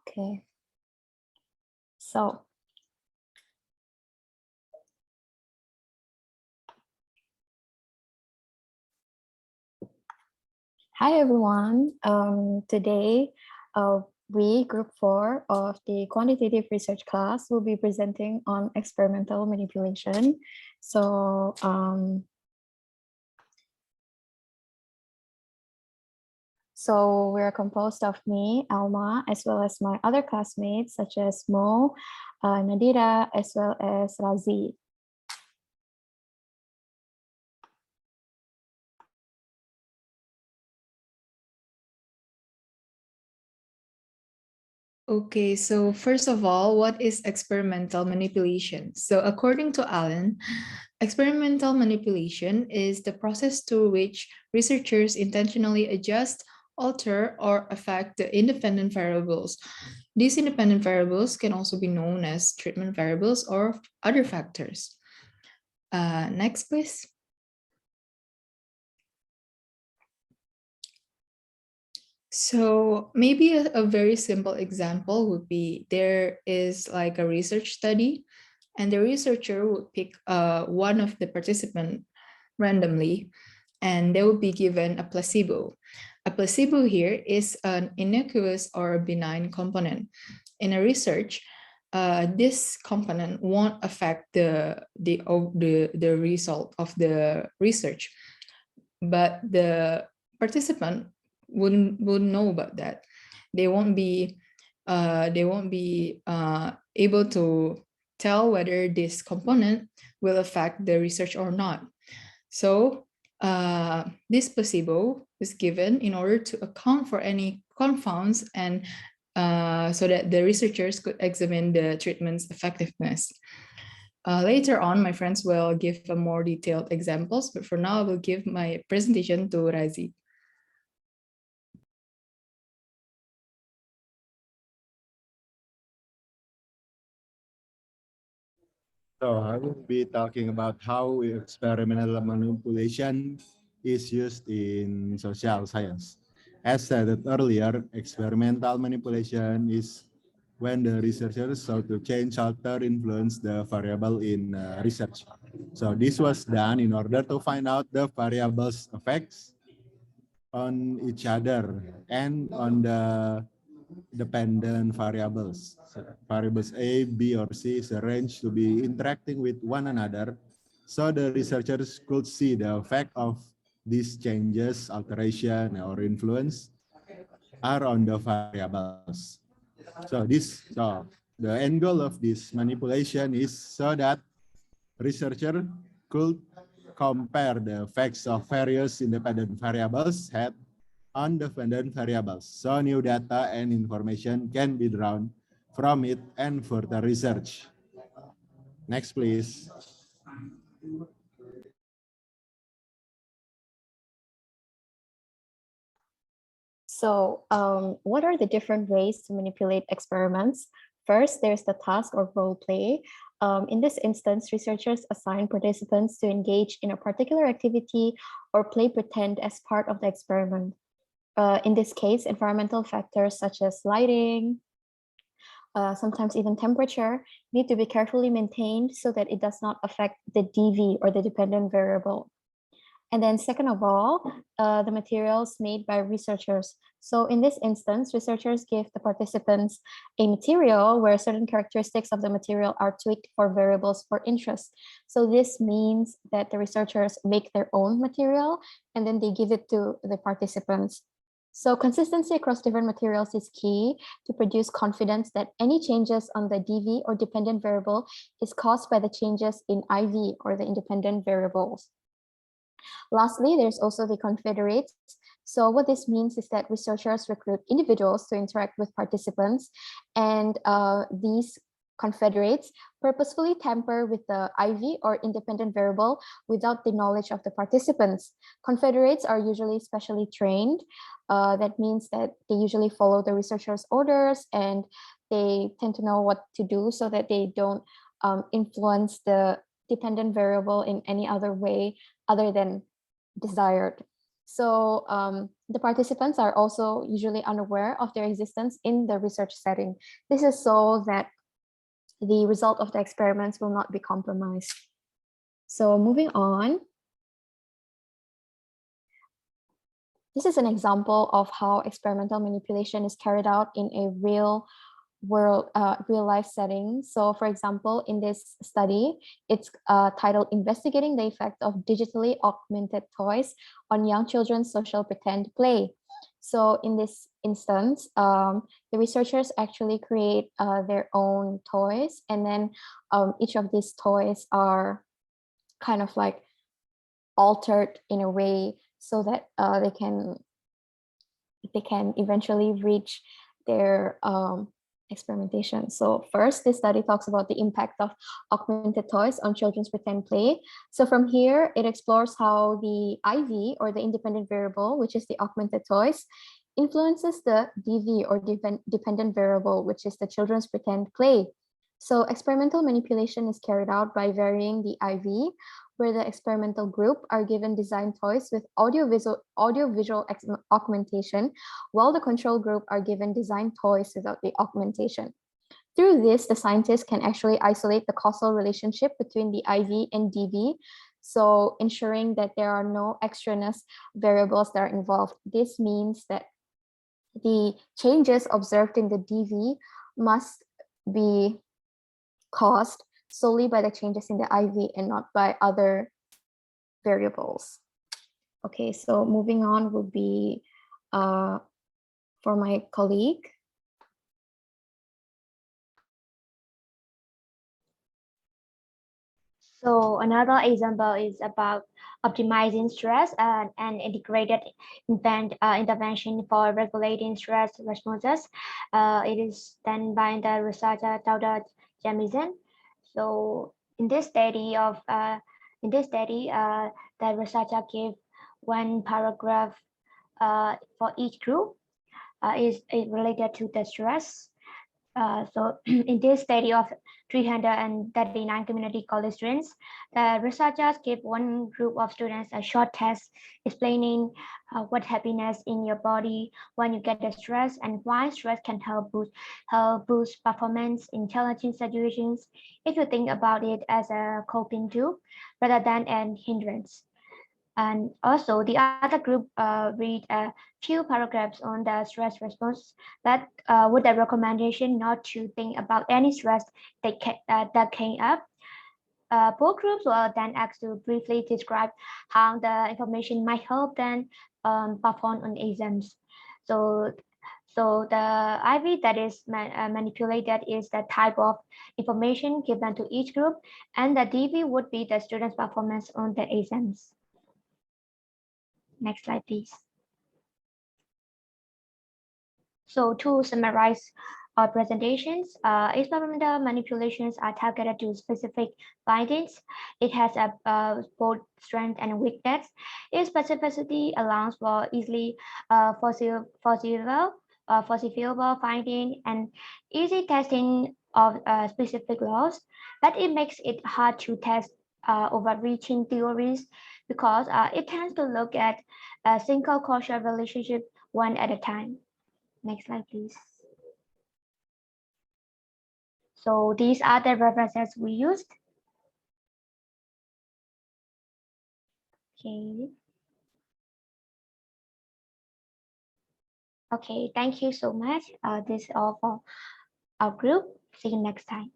Okay. So, hi everyone. Today, we, Group 4 of the Quantitative Research class, will be presenting on experimental manipulation. So, we're composed of me, Alma, as well as my other classmates, such as Moe, Nadhira, as well as Razi. Okay, so first of all, what is experimental manipulation? So according to Allen, experimental manipulation is the process through which researchers intentionally adjust, alter, or affect the independent variables. These independent variables can also be known as treatment variables or other factors. Next, please. So maybe a very simple example would be there is like a research study and the researcher would pick one of the participants randomly and they would be given a placebo. A placebo here is an innocuous or benign component. In a research, this component won't affect the result of the research, but the participant wouldn't know about that. They won't be able to tell whether this component will affect the research or not. So this placebo is given in order to account for any confounds and so that the researchers could examine the treatment's effectiveness. Later on, my friends will give a more detailed examples, but for now, I will give my presentation to Razi. So I will be talking about how experimental manipulation is used in social science. As stated earlier, experimental manipulation is when the researchers sought to change, alter, influence the variable in research. So this was done in order to find out the variables' effects on each other and on the dependent variables. So variables A, B, or C is arranged to be interacting with one another, so the researchers could see the effect of these changes, alteration, or influence are on the variables. So the end goal of this manipulation is so that researcher could compare the effects of various independent variables had on dependent variables. So new data and information can be drawn from it and further research. Next, please. So, what are the different ways to manipulate experiments? First, there's the task or role play. In this instance, researchers assign participants to engage in a particular activity or play pretend as part of the experiment. In this case, environmental factors such as lighting, sometimes even temperature, need to be carefully maintained so that it does not affect the DV or the dependent variable. And then second of all, the materials made by researchers. So in this instance, researchers give the participants a material where certain characteristics of the material are tweaked for variables for interest. So this means that the researchers make their own material and then they give it to the participants. So consistency across different materials is key to produce confidence that any changes on the DV or dependent variable is caused by the changes in IV or the independent variables. Lastly, there's also the confederates. So what this means is that researchers recruit individuals to interact with participants, and these confederates purposefully tamper with the IV or independent variable without the knowledge of the participants. Confederates are usually specially trained. That means that they usually follow the researcher's orders and they tend to know what to do so that they don't influence the dependent variable in any other way other than desired. So The participants are also usually unaware of their existence in the research setting. This is so that the result of the experiments will not be compromised. So moving on. This is an example of how experimental manipulation is carried out in a real life setting. So for example, in this study, it's titled Investigating the Effect of Digitally Augmented Toys on Young Children's Social Pretend Play. So in this instance, the researchers actually create their own toys, and then each of these toys are kind of like altered in a way so that they can eventually reach their experimentation. So first, this study talks about the impact of augmented toys on children's pretend play. So from here, it explores how the IV, or the independent variable, which is the augmented toys, influences the DV, or dependent variable, which is the children's pretend play. So experimental manipulation is carried out by varying the IV, where the experimental group are given design toys with audio-visual augmentation, while the control group are given design toys without the augmentation. Through this, the scientists can actually isolate the causal relationship between the IV and DV, so ensuring that there are no extraneous variables that are involved. This means that the changes observed in the DV must be caused solely by the changes in the IV and not by other variables. Okay, so moving on will be for my colleague. So another example is about optimizing stress and integrated intervention for regulating stress responses. It is done by the researcher Dr. Jamison. So in this study, the researcher gave one paragraph for each group is related to the stress. So in this study of 339 community college students, the researchers gave one group of students a short test explaining what happiness in your body when you get the stress, and why stress can help boost performance in challenging situations if you think about it as a coping tool rather than an hindrance. And also the other group read a few paragraphs on the stress response that with the recommendation not to think about any stress that came up. Both groups were then asked to briefly describe how the information might help them perform on exams. So the IV that is manipulated is the type of information given to each group, and the DV would be the student's performance on the exams. Next slide, please. So to summarize our presentations, experimental manipulations are targeted to specific findings. It has both strength and weakness. Its specificity allows for easily falsifiable finding and easy testing of specific laws, but it makes it hard to test overreaching theories because it tends to look at a single causal relationship one at a time. Next slide, please. So these are the references we used. Okay. Okay, thank you so much. This is all for our group. See you next time.